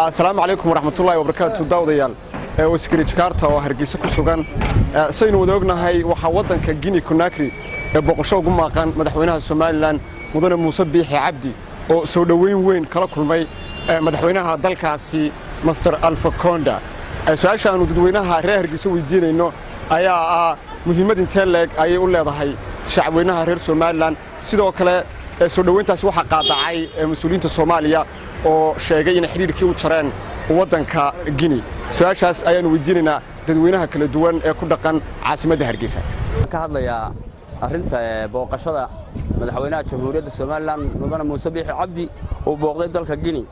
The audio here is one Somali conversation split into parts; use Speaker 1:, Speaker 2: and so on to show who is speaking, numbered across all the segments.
Speaker 1: السلام عليكم ورحمة الله وبركاته داوديال وسكري جكارتا وهرجيسة كسوغان سين ودوغنا هاي وحوضن كجيني كوناكري بقشوا جمع قان مدحوينها السوماليلان مدن موسى بيحي عبدي أو سودوين وين كلا كل ماي مدحوينها دالكاسي مستر ألفا كوندا سؤال شان ودوينها ريه هرجيسة ويدين إنه أيا مهمة إنتاج أي ولا ضحي شعبوينها رير سوماليلان سيدو كلا سودوينتاس waxa qaadacay mas'uuliyiinta Soomaaliya oo sheegay in xiriirkii u jareen wadanka Guinea su'aashaas ayaan weydiinaynaa dadweynaha kala duwan ee ku dhaqan caasimadda Hargeysa
Speaker 2: ka hadlaya arinta booqashada madaxweynaha Jamhuuriyadda Soomaaliland mudane Muuse Biixi Cabdi oo booqday dalka Guinea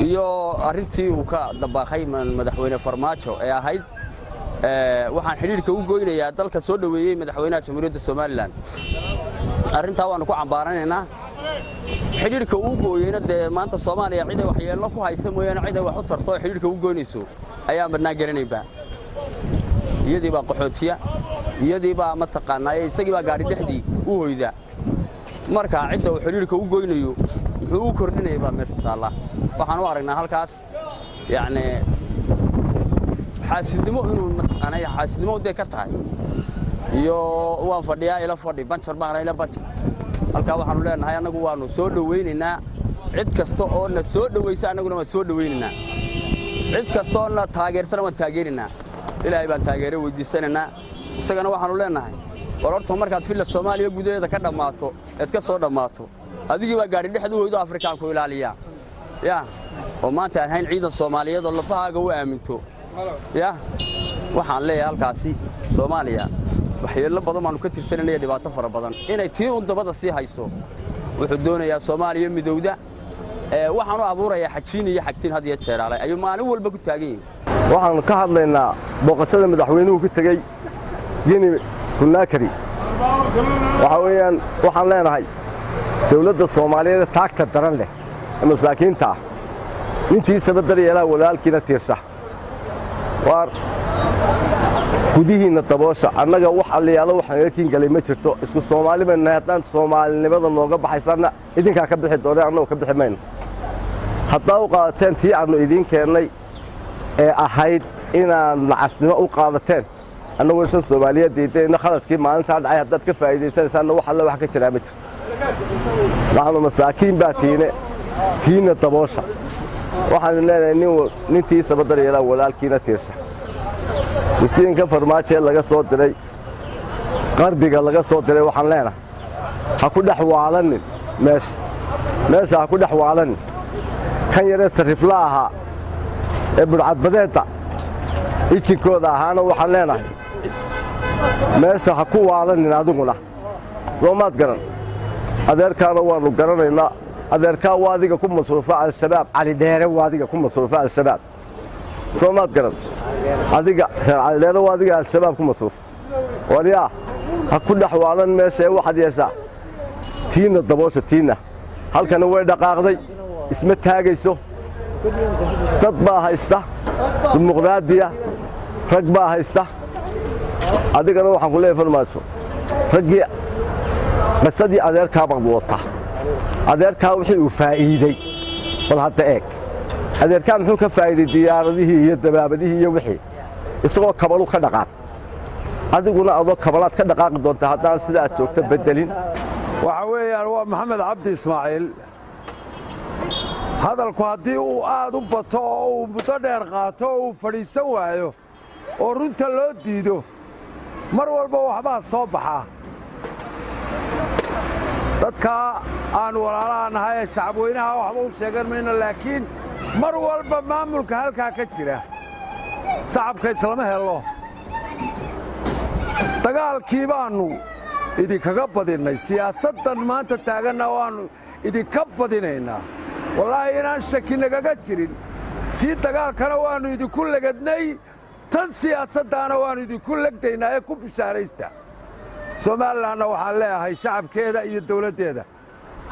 Speaker 2: iyo arintii uu ka dabaqay madaxweyne Farmaajo ee ahayd waxaan xiriirka u gooynayaa dalka soo dhaweeyay madaxweynaha Jamhuuriyadda Soomaaliland arinta waan ku cambaaranaynaa xiriirka uu gooyayna maanta Soomaaliya cid ay waxyeello ku hayso mooyaan cid ay wax u tarto xiriirka uu gooynayso ayaa badnaa garanayba iyadii baa qaxootiya iyadii baa ma taqaanay isagii baa gaari dhexdii u hoyda marka cid uu xiriirka u gooynayo wuxuu u kordhinayba meertaala waxaan u aragnaa halkaas yaani xaasidnimo inuu ma taqaanay xaasidnimo u ka tahay iyo waan fadhiyaa ila fadhi banjar baan ila banjar halka waxaanu leenahay anagu waanu soo dhaweynaynaa cid kasta oo na soo dhaweysa anaguna waan soo dhaweynaynaa cid kasta oo na taageertana waan taageerinaa ilaahay baan taageero weydiisanaynaa isagana waxaanu leenahay wararto markaad filla Soomaaliya gudaheeda ka dhamaato eed ka soo dhamaato adigii baa gaari dhexdu weydo Afrikaanku ilaaliya ya oo maanta aan hayn ciidan Soomaaliyeed oo lafahaaga u aaminto ya waxaan leeyahay halkaasi Soomaaliya waxyeello badan aanu ka tirsanayay dhibaato fara badan inay tii un dabada sii hayso wuxuu doonayaa Soomaaliya midowda waxaanu abuurayaa xajiin iyo xagtiin had iyo jeeraalay ayuu maalin walba ku taagan yahay
Speaker 3: waxaan ka hadlaynaa booqashada madaxweynuhu ku tagay Guinea Conakry waxa weeyaan waxaan leenahay dawladda Soomaaliyeed taagta daran leh masaakiinta intii sabadar yeelaa walaalkiina tiirsa war gudihiina daboosha annaga wax aliyaalo waxaan yeelkiin galay ma jirto isku Soomaaliyeedna haddaan Soomaalinimada nooga baxaysana idinka ka bixi doonaa annagu ka bixi mayno haddii u qaadateen tii aanu idin keenay ee ahayd inaan lacasnimo u qaadateen annagu shan Soomaaliyeed diidayna khaladkii maalinta dhacay haddaad ka faa'iideysanaysaan wax alla wax ka jira ma jirto waxaanu masaakiin baa tiina daboosha waxaan leenahay nintii sabadar yeelaa walaalkiina tiirsa مسكين فرماجة لقى صوت لي قربي لقى صوت لي وحنلنا هكون حوالني ماشي هكون حوالني كان يرسل فلاها ابن عبد بديتا يجي كذا هانا وحنلنا ماشي هكون حوالني نادونا زومات قرن أدير كانوا وانو قرن لا أدير كان وادي كم مصروفات على الشباب على ديره وادي كم مصروفات على الشباب زومات قرن adiga leelo adiga al-shabaab ku masruuf wariya ha ku dhaxwaalan meesha waxad yeeshaa tiina daboosha tiina halkan way dhaqaaqday isma taagayso dad baa haysta dimuqraadiya rag baa haysta adigana waxaan ku leeyahay farmaajo ragii qasadii adeerka baqbuuta adeerka wixii uu faa'iiday wal hadda eeg adeerka muxuu ka faa'iiday diyaaradihii iyo dabaabadihii iyo wixii isagoo kabalu ka dhaqaaq adiguna adoo kabalaad ka dhaqaaqi doonta haddaan sida aad joogto bedelin
Speaker 4: waxa weeyaan waa maxamed cabdi ismaaciil hadalku haddii uu aad u bato oo uu muddo dheer qaato oo uu fadhiisan waayo oo runta loo diido mar walba waxbaa soo baxa dadka aan walaalaha nahay ee shacabweynaha waxba u sheegan mayno laakiin mar walba maamulka halkaa ka jira shacabka islama helo dagaalkii baanu idinkaga badinay siyaasaddan maanta taaganna waanu idinka badinaynaa wallaahi inaan shaki nagaga jirin tii dagaalkana waanu idinku legadnay tan siyaasaddaana waanu idinku legdaynaa ee ku bishaaraysta Soomaalilandna waxaan leeyahay shacabkeeda iyo dawladdeeda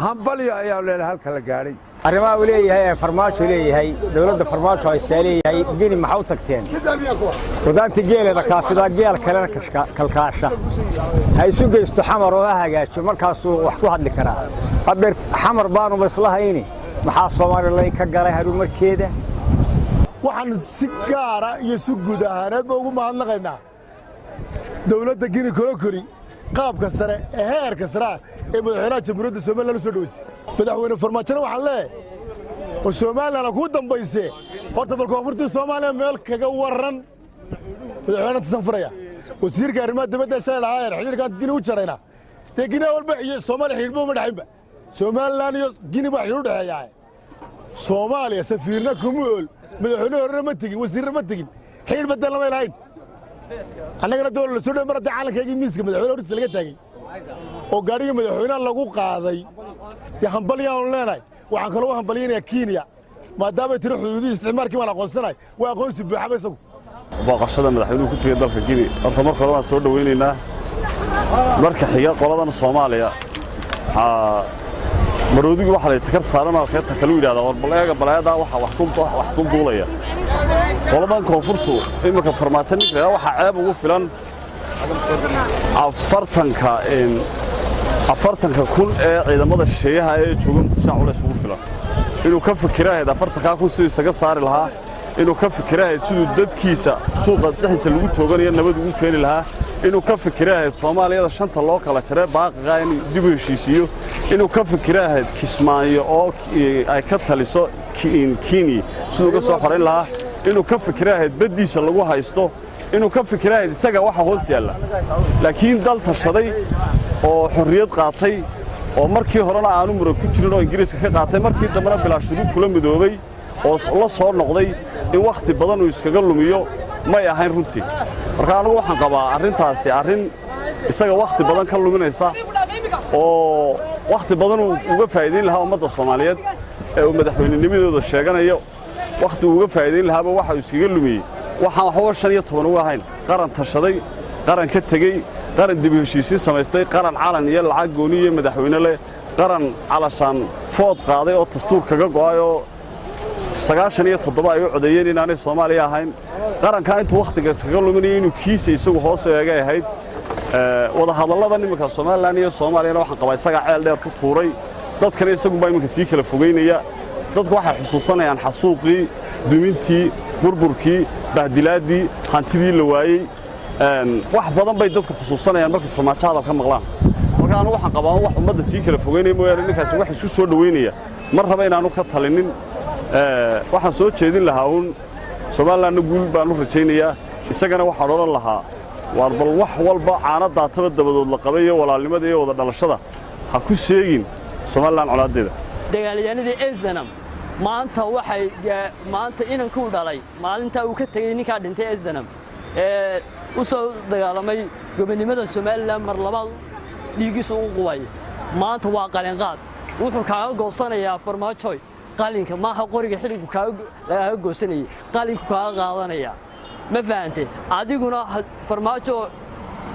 Speaker 4: hambalyo ayaa leeyahay halka la gaadhay
Speaker 5: arrimaha uu leeyahay farmaajo leeyahay dawladda farmaajo ay istaaleeyahay Guinea maxaa u tagteen wadaanti geelada kaafida geel kale kalkaasha hay isu geysto xamar oo hagaajo markaas uu wax ku hadli karaa habeer xamar baanu maslahayn maxaa Soomaaliland ka galay harumarkeeda
Speaker 6: waxaan si gaara iyo si guud ahaaneedba ugu mahadnaqaynaa dowladda Guinea Conakry qaabka sare ee heerka sare ee madaxweynaha jamhuuriyadda Soomaaliland soo dhaweysay madaxweyne farmaajona waxaan leeyahay oo Soomaaliland ku dambaysay horta bal koonfurta Soomaaliya meel kaga waran madaxweynaha tasan furaya wasiirka arrimaha dibadda Soomaaliya xiriirka Guinea u jarayna Guinea walba iyo Soomaaliya xiriirba ma dhaxinba Soomaaliland iyo Guinea baa xiriir u dhaxeeyaa Soomaaliya safiirna kumuul madaxweyne hore ma tagin wasiir ma tagin xiriir badal lama ilayn annagana dawladda soo dhow marada caalamkayga miiska madaxweyne hortiisa laga taagay oo gaariga madaxweynaha lagu qaaday hambaliyaan leenahay waxaan kaloo hambaliyeenaa Kenya maadaama ay tiro xuduudii isticmaalkii waan aqoonsanay waa aqoonsi buuxa bay isagu
Speaker 7: booqashada madaxweynuhu ku tagay dalka Guinea horta marka hore waan soo dhaweynaynaa marka xiga qoladan Soomaaliya maroodigu waxa la takarta saaran oo ka kala yiraahdo war balaayada waxa wax duulaya qoladan koonfurtu imika farmaajo ninka waxa ceeb ugu filan afartanka kun ee ciidamada shisheeyaha ee joogan saac ula isugu filan inuu ka fikirahay afartanka kun si isaga saari lahaa inuu ka fikirahay sidoo dadkiisa suuqa dhexdiisa lagu tooganayo nabad ugu keeni lahaa inuu ka fikirahay Soomaaliyada shanta loo kala jaray baaqiga in dib u heshiisiyo inuu ka fikirahay Kismaayo oo ay ka taliso Kenya sidoo ka soo xoreyn lahaa inuu ka fikirahay badiisa lagu haysto inuu ka fikirahay isaga waxa hoos yaala laakiin dal tashaday oo xorriyad qaatay oo markii horena aanu muran ku jirin oo Ingiriiska ka qaatay markii dambana bilaa shuruud kula midoobay oo la soo noqday in waqti badan uu iskaga lumiyo ma ahayn runtii marka anigu waxaan qabaa arrintaasi arrin isaga waqti badan ka luminaysa oo waqti badan uga faa'iideyn lahaa ummadda Soomaaliyeed ee madaxweynenimadooda sheeganayo waqti uga faa'iideyn lahaa waxa uu iskaga lumiyay waxaan waxba 15 uga ahayn qaran tashaday qaran ka tagay qaran dib u heshiisiin samaystay qaran calan iyo lacag gooni iyo madaxweyne leh qaran calashan food qaaday oo dastuur kaga go'ay oo 97 ay u codeeyeen inaanay Soomaaliya ahayn qaranka intuu waqtiga iskaga luminay inuu kiisa isagu hoos eegay ahayd wada hadallada nimanka Soomaaliland iyo Soomaaliyana waxaan qabaa isaga ceel dheer ku tuuray dadkana isagu baa iminka sii kala fogeynaya dadku waxay xusuusanayaan xasuuqii dumintii burburkii bahdilaadii hantidii la waayay wax badan bay dadku xusuusanayaan markay farmaajo hadal ka maqlaan marka anu waxaan qabaa wax ummadda sii kala fogeynay mooyaan ninkaas wax isu soo dhaweynaya mar raba inaanu ka talinin waxaan soo jeedin lahaa Soomaaliland guul baan u rajaynayaa isagana waxaan oran lahaa war bal wax walba caanada taba dabadood la qabay walaalnimada iyo wada dhalashada ha ku sheegin Soomaaliland colaadeeda
Speaker 8: dagaalyahanadii Ezenam maanta waxay maanta inanku dhalay maalinta uu ka tagay ninka dhintay Ezenam u soo dagaalamay gobonimada Soomaaliland mar labaad dhigiisu u quway maanta waa qalin qaad wuxuu kaaga goosanayaa farmaajo qalinka ma aha qoriga xiligu kaaga goosanay qalinku kaaga qaadanaya ma fahanteen adiguna farmaajo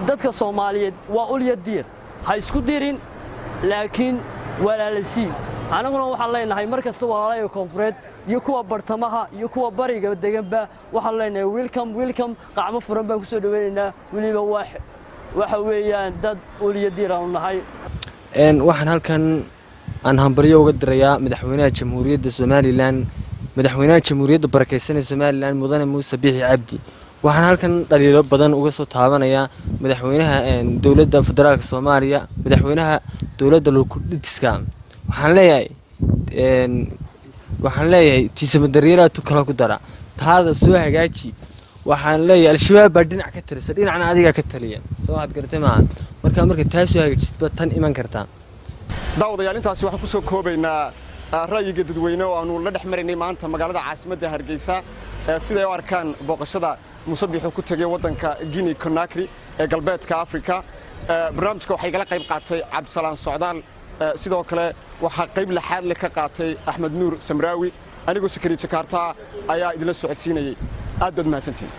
Speaker 8: dadka Soomaaliyeed waa uliya diir ha isku dirin laakiin walaalasi anaguna waxaan leenahay markasta walaalahay koonfureed iyo kuwa bartamaha iyo kuwa bariga deganba waxaan leenahay welcome qacmo furan baan ku soo dhaweynaynaa waliba waxa weeyaan dad uliya diir aan nahay
Speaker 9: waxaan halkan aan hambalyo uga dirayaa madaxweynaha jamhuuriyadda Soomaaliland madaxweynaha jamhuuriyadda barakeysanay Soomaaliland mudane Muuse Biixi Cabdi waxaan halkan dhaliilo badan uga soo taabanayaa madaxweynaha dawladda federaalka Soomaaliya madaxweynaha dawladda Lukudhiska waxaan leeyahay tiisama dareeraatu kala ku dara taada soo hagaaji waxaan leeyahay al-shabaab baa dhinac ka tirsan dhinacna adiga ka taliya soo had gartay marka taas soo hagaajisba tan iman kartaa
Speaker 1: daawadayaal intaasi waxaan ku soo koobaynaa ra'yiga dadweyne oo aanu la dhex marinay maanta magaalada caasimadda Hargeysa sida ay u arkaan booqashada Muuse Biixi ku tagay wadanka Guinea Conakry ee galbeedka Afrika barnaamijka waxay kala qayb qaatay Cabdisalaan Socdaal sidoo kale waxa qayb laxaad leh ka qaatay Axmed Nuur Samraawi anigoo Sakari Jakarta ayaa idin la socodsiinayay aad baad mahadsantiin